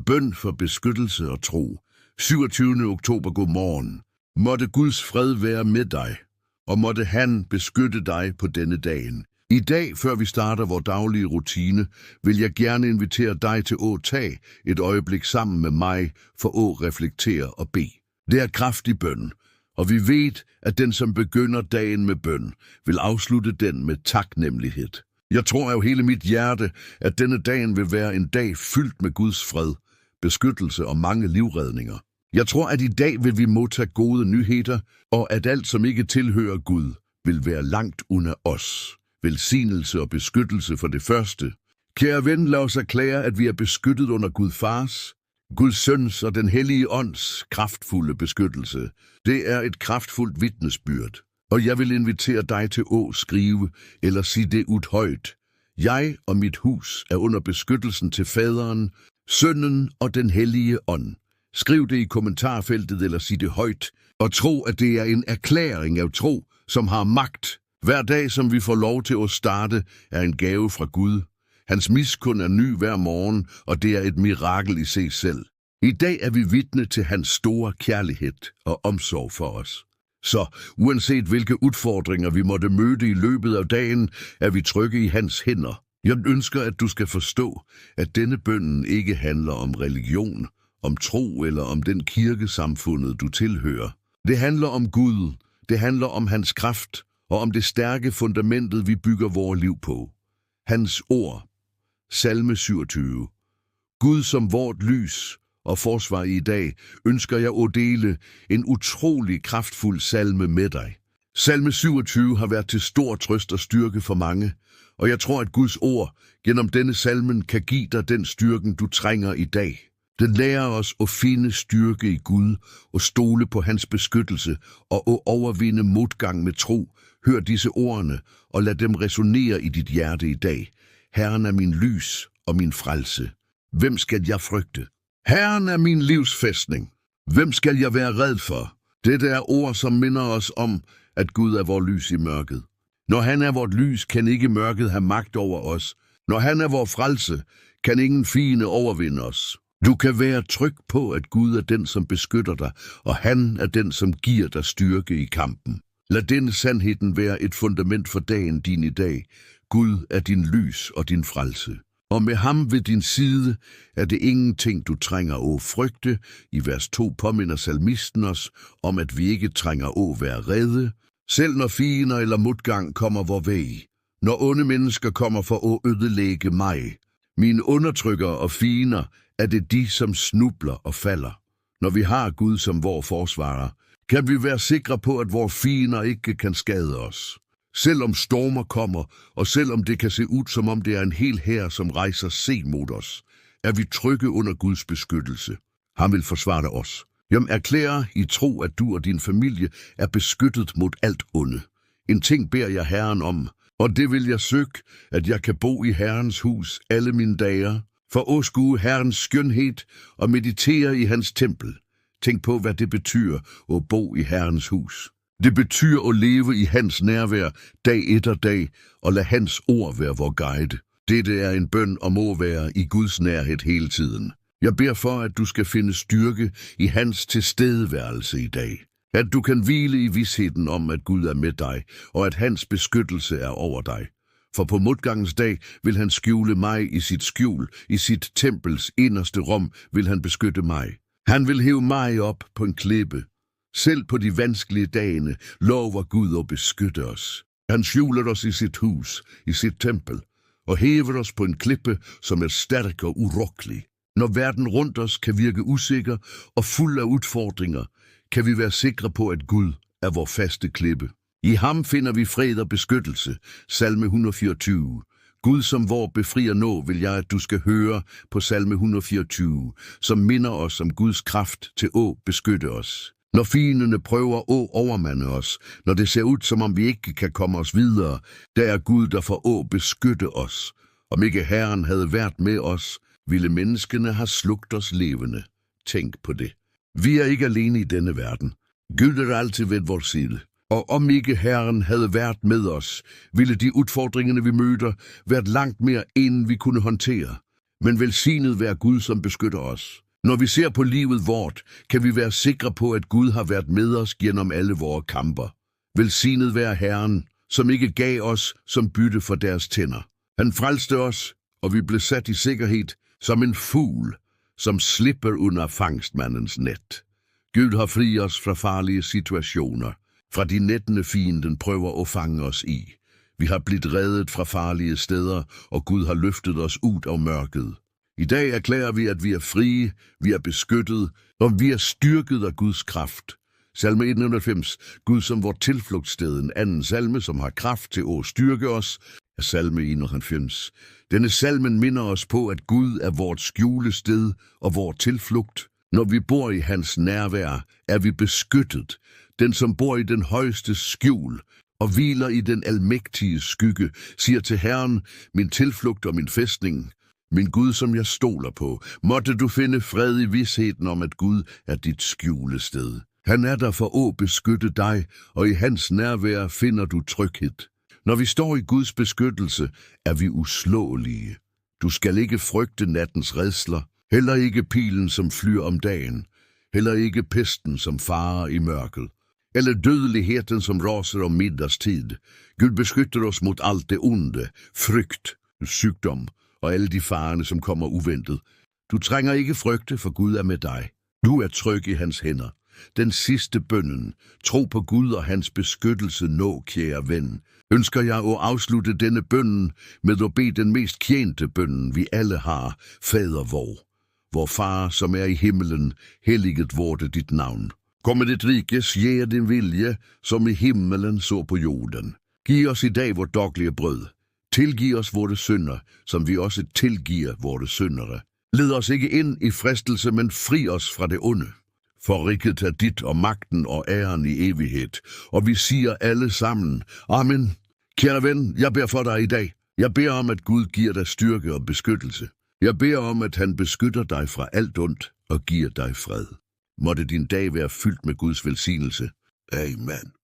Bøn for beskyttelse og tro. 27. oktober, god morgen. Måtte Guds fred være med dig, og måtte han beskytte dig på denne dagen. I dag, før vi starter vores daglige rutine, vil jeg gerne invitere dig til at tage et øjeblik sammen med mig for at reflektere og bede. Det er kraftig bøn, og vi ved, at den, som begynder dagen med bøn, vil afslutte den med taknemmelighed. Jeg tror af hele mit hjerte, at denne dagen vil være en dag fyldt med Guds fred, beskyttelse og mange livredninger. Jeg tror, at i dag vil vi modtage gode nyheder, og at alt, som ikke tilhører Gud, vil være langt under os. Velsignelse og beskyttelse for det første. Kære ven, lad os erklære, at vi er beskyttet under Gud Fars, Guds Søns og den Hellige Ånds kraftfulde beskyttelse. Det er et kraftfuldt vidnesbyrd, og jeg vil invitere dig til at skrive eller sige det ud højt. Jeg og mit hus er under beskyttelsen til Faderen, Sønnen og den Hellige Ånd. Skriv det i kommentarfeltet eller sig det højt, og tro, at det er en erklæring af tro, som har magt. Hver dag, som vi får lov til at starte, er en gave fra Gud. Hans miskund er ny hver morgen, og det er et mirakel i sig selv. I dag er vi vidne til hans store kærlighed og omsorg for os. Så uanset hvilke udfordringer vi måtte møde i løbet af dagen, er vi trygge i hans hænder. Jeg ønsker, at du skal forstå, at denne bønnen ikke handler om religion, om tro eller om den kirkesamfundet, du tilhører. Det handler om Gud, det handler om hans kraft og om det stærke fundamentet, vi bygger vores liv på. Hans ord. Salme 27. Gud som vort lys og forsvar i dag, ønsker jeg at dele en utrolig kraftfuld salme med dig. Salme 27 har været til stor trøst og styrke for mange, og jeg tror, at Guds ord gennem denne salmen kan give dig den styrken, du trænger i dag. Den lærer os at finde styrke i Gud og stole på hans beskyttelse og at overvinde modgang med tro. Hør disse ordene og lad dem resonere i dit hjerte i dag. Herren er min lys og min frelse. Hvem skal jeg frygte? Herren er min livsfæstning. Hvem skal jeg være ræd for? Dette er ord, som minder os om, at Gud er vor lys i mørket. Når han er vort lys, kan ikke mørket have magt over os. Når han er vor frelse, kan ingen fiende overvinde os. Du kan være tryg på, at Gud er den, som beskytter dig, og han er den, som giver dig styrke i kampen. Lad denne sandheden være et fundament for dagen din i dag. Gud er din lys og din frelse. Og med ham ved din side er det ingenting, du trænger at frygte. I vers 2 påminder salmisten os om, at vi ikke trænger at være redde, selv når fiender eller modgang kommer vor vej. Når onde mennesker kommer for at ødelægge mig. Mine undertrykkere og fiender er det de, som snubler og falder. Når vi har Gud som vor forsvarer, kan vi være sikre på, at vores fiender ikke kan skade os. Selvom stormer kommer, og selvom det kan se ud, som om det er en hel hær, som rejser sig mod os, er vi trygge under Guds beskyttelse. Han vil forsvare os. Jeg erklærer i tro, at du og din familie er beskyttet mod alt onde. En ting beder jeg Herren om, og det vil jeg søge, at jeg kan bo i Herrens hus alle mine dage, for at skue Herrens skønhed og meditere i hans tempel. Tænk på, hvad det betyder at bo i Herrens hus. Det betyder at leve i hans nærvær dag efter dag, og lade hans ord være vor guide. Dette er en bøn og må være i Guds nærhed hele tiden. Jeg beder for, at du skal finde styrke i hans tilstedeværelse i dag. At du kan hvile i visheden om, at Gud er med dig, og at hans beskyttelse er over dig. For på modgangens dag vil han skjule mig i sit skjul, i sit tempels inderste rum vil han beskytte mig. Han vil hæve mig op på en klippe. Selv på de vanskelige dage lover Gud at beskytte os. Han skjuler os i sit hus, i sit tempel, og hæver os på en klippe, som er stærk og urokkelig. Når verden rundt os kan virke usikker og fuld af udfordringer, kan vi være sikre på, at Gud er vor faste klippe. I ham finder vi fred og beskyttelse. Salme 124. Gud som vor befrier nå, vil jeg, at du skal høre på salme 124, som minder os om Guds kraft til at beskytte os. Når fiendene prøver at overmande os, når det ser ud, som om vi ikke kan komme os videre, der er Gud, der får at beskytte os. Om ikke Herren havde været med os, ville menneskene have slugt os levende. Tænk på det. Vi er ikke alene i denne verden. Gud er altid ved vores side. Og om ikke Herren havde været med os, ville de udfordringerne, vi møder, været langt mere, end vi kunne håndtere. Men velsignet være Gud, som beskytter os. Når vi ser på livet vort, kan vi være sikre på, at Gud har været med os gennem alle vores kamper. Velsignet være Herren, som ikke gav os som bytte for deres tænder. Han frelste os, og vi blev sat i sikkerhed som en fugl, som slipper under fangstmandens net. Gud har fri os fra farlige situationer, fra de nettene fienden prøver at fange os i. Vi har blivet reddet fra farlige steder, og Gud har løftet os ud af mørket. I dag erklærer vi, at vi er frie, vi er beskyttet, og vi er styrket af Guds kraft. Salme 190, Gud som vort tilflugtssted, en anden salme, som har kraft til at styrke os, er salme 91. Denne salmen minder os på, at Gud er vort skjulested og vort tilflugt. Når vi bor i hans nærvær, er vi beskyttet. Den, som bor i den højeste skjul og hviler i den almægtige skygge, siger til Herren, min tilflugt og min fæstning, min Gud, som jeg stoler på. Måtte du finde fred i vidsheden om, at Gud er dit skjulested. Han er der for at beskytte dig, og i hans nærvær finder du tryghed. Når vi står i Guds beskyttelse, er vi uslåelige. Du skal ikke frygte nattens rædsler, heller ikke pilen, som flyr om dagen, heller ikke pesten, som farer i mørket, eller dødeligheden, som raser om middagstid. Gud beskytter os mod alt det onde, frygt, sygdom og alle de farerne, som kommer uventet. Du trænger ikke frygte, for Gud er med dig. Du er tryg i hans hænder. Den sidste bønnen, tro på Gud og hans beskyttelse nå, kære ven, ønsker jeg at afslutte denne bønnen med at bede den mest kendte bønnen, vi alle har, Fader vor. Vor far, som er i himmelen, helliget vorte dit navn. Kom med dit rike, sker din vilje, som i himmelen så på jorden. Giv os i dag vort daglige brød. Tilgiv os vore synder, som vi også tilgiver vore syndere. Led os ikke ind i fristelse, men fri os fra det onde. For riket er dit og magten og æren i evighed. Og vi siger alle sammen, Amen. Kære ven, jeg beder for dig i dag. Jeg beder om, at Gud giver dig styrke og beskyttelse. Jeg beder om, at han beskytter dig fra alt ondt og giver dig fred. Måtte din dag være fyldt med Guds velsignelse. Amen.